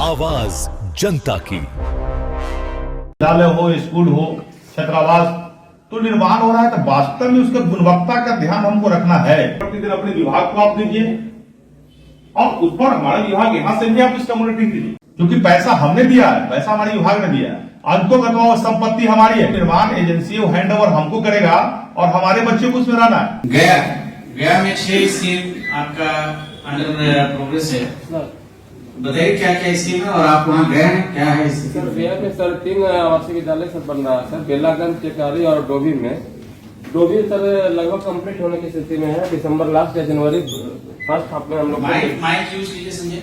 आवाज जनता की। विद्यालय हो, स्कूल हो, छात्रावास तो निर्माण हो रहा है, तो वास्तव में उसके गुणवत्ता का ध्यान हमको रखना है। प्रतिदिन अपने विभाग को आप दीजिए और उस पर हमारा विभाग यहाँ से भी आप इस कम्युनिटी दीजिए, क्योंकि पैसा हमने दिया है, पैसा हमारे विभाग ने दिया है। अंतोगत संपत्ति हमारी है, निर्माण एजेंसी वो हैंड ओवर हमको करेगा और हमारे बच्चे को उसमें रहना है। गया में 6 स्कीम आपका अंडर प्रोग्रेस है, बताइए क्या क्या स्कीम है और आप वहाँ गए हैं, क्या है स्कीम? सर गया में सर 3 आवासीय विद्यालय सब बन रहा है सर, बेलागंज, टेकारी और डोभी में। डोभी सर लगभग कंप्लीट होने की स्थिति में है, दिसंबर लास्ट या जनवरी फर्स्ट हाफ में हम लोग माइक यूज कीजिए संजय।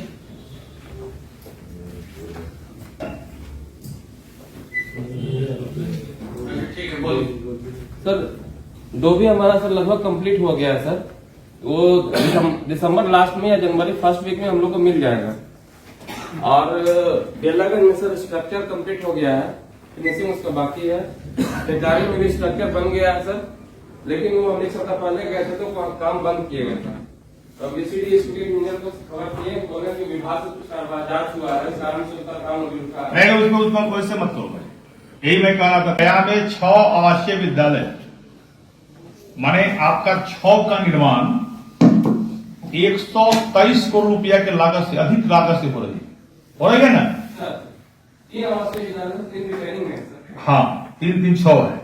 ठीक है बोलिए सर। डोभी हमारा सर लगभग कंप्लीट हो गया है सर, वो दिसंबर लास्ट में या जनवरी फर्स्ट वीक में हम लोग को मिल जाएगा। और बेलागंज में सर स्ट्रक्चर कंप्लीट हो गया है, फिनिशिंग उसका बाकी है। टेकारी में भी स्ट्रक्चर बन गया है सर, लेकिन वो हम एक सप्ताह पहले गए थे तो काम बंद किया गया था। तो बीसीडी स्कूल इंजीनियर को खबर किए, बोले कि विभाग से कुछ जांच हुआ है, इस कारण से उसका काम अभी रुका है। नहीं, उसको कोई से मत करो, यही मैं कह रहा था। गया में 6 आवासीय विद्यालय माने आपका 6 का निर्माण 123 करोड़ रुपया के लागत से अधिक लागत से हो रही है ना। 3 आवासीय विद्यालय, 3 रिपेयरिंग है सर। हाँ, 3-3-6 है,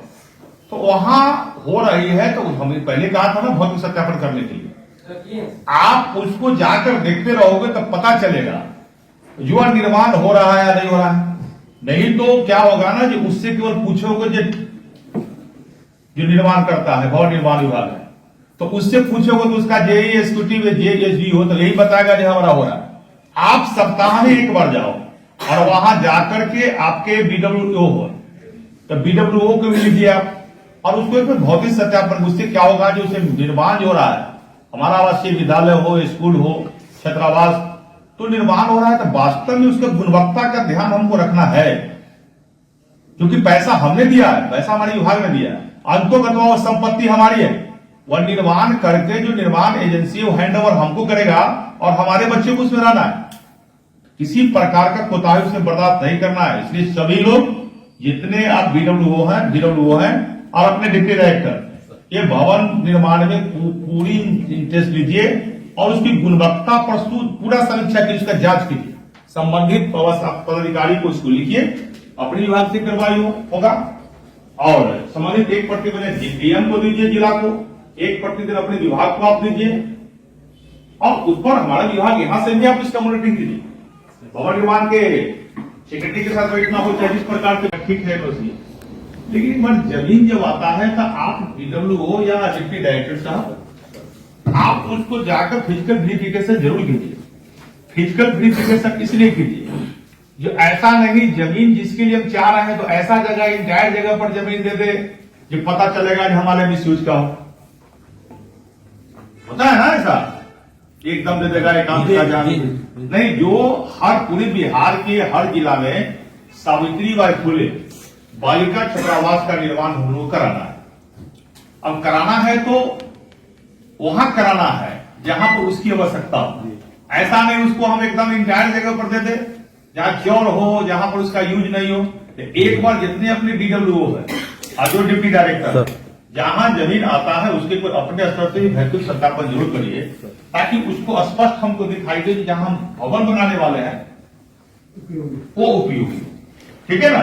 तो वहां हो रही है। तो हमने पहले कहा था ना भौतिक सत्यापन करने के लिए, आप उसको जाकर देखते रहोगे तब पता चलेगा जो निर्माण हो रहा है या नहीं हो रहा है। नहीं तो क्या होगा ना, जो उससे केवल पूछोगे जो निर्माण करता है, भवन निर्माण विभाग है, तो उससे पूछोगे तो उसका जेई एग्जीक्यूटिव जेएसडी हो तो यही बताएगा जो हमारा हो रहा है। आप सप्ताह में एक बार जाओ और वहां जाकर के आपके बीडब्ल्यूओ हो तो बीडब्ल्यूओ को भी लीजिए आप, और उसको एक भौतिक सत्यापन। उससे क्या होगा, जो उसे निर्माण जो हो रहा है, हमारा आवासीय विद्यालय हो, स्कूल हो, छात्रावास तो निर्माण हो रहा है, तो वास्तव में उसके गुणवत्ता का ध्यान हमको रखना है, क्योंकि पैसा हमने दिया है, पैसा हमारे विभाग ने दिया है। अंतोगत संपत्ति हमारी है, वह निर्माण करके जो निर्माण एजेंसी वो हैंड ओवर हमको करेगा और हमारे बच्चे को उसमें रहना है। किसी प्रकार का कोताही उसमें बर्दाश्त नहीं करना है। इसलिए सभी लोग जितने आप बीडब्ल्यूओ हैं और अपने डिप्टी डायरेक्टर, ये भवन निर्माण में पूरी इंटरेस्ट लीजिए और उसकी गुणवत्ता प्रस्तुत पूरा समीक्षा कीजिए, उसका जांच कीजिए। संबंधित पदाधिकारी को उसको लिखिए, अपने विभाग से करवाई होगा, और संबंधित एक पट्टी बने डीएम को दीजिए, जिला को एक प्रतिदिन अपने विभाग को आप दीजिए, और उस पर हमारा विभाग यहां से भी आप इसका मॉनिटरिंग कीजिए। भवन निर्माण के सेक्रेटरी के साथ बैठना हो चाहे जिस प्रकार से, ठीक है लेकिन जमीन जब आता है तो आप बीडब्ल्यूओ या डिप्टी डायरेक्टर साहब आप उसको जाकर फिजिकल वेरिफिकेशन जरूर कीजिए। फिजिकल वेरिफिकेशन इसलिए कीजिए जो ऐसा नहीं, जमीन जिसके लिए हम चाह रहे हैं तो ऐसा जगह इंटायर जगह पर जमीन दे दे जो पता चलेगा जो हमारे मिसयूज का होता है ना, ऐसा एकदम दे देगा एक नहीं। जो हर पूरे बिहार के हर जिला में सावित्रीबाई फुले बालिका छात्रावास का निर्माण हम लोग कराना है। अब कराना है तो वहां कराना है जहां पर उसकी आवश्यकता हो, ऐसा नहीं उसको हम एकदम इंटायर जगह पर दे दे जहां क्योर हो, जहां पर उसका यूज नहीं हो। एक बार जितने अपने बीडब्ल्यूओ है और जो डिप्टी डायरेक्टर, जहां जमीन आता है उसके कोई अपने स्तर से भौतिक सत्यापन जरूर करिए, ताकि उसको स्पष्ट हमको दिखाई दे जहां हम भवन बनाने वाले हैं वो उपयोगी, ठीक है ना,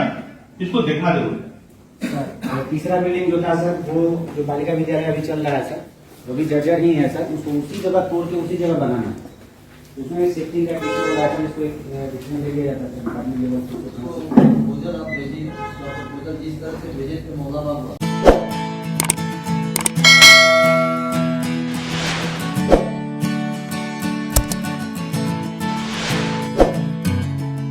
इसको देखना जरूर है। तीसरा बिल्डिंग जो था सर, वो जो बालिका विद्यालय अभी चल रहा है सर, वो भी जर्जर ही है सर, उसको उसी जगह तोड़ के उसी जगह बनाना है। उसमें सेफ्टी का इसको देखने ले लिया जाता है। जिस तरह से भेजे थे मौलाना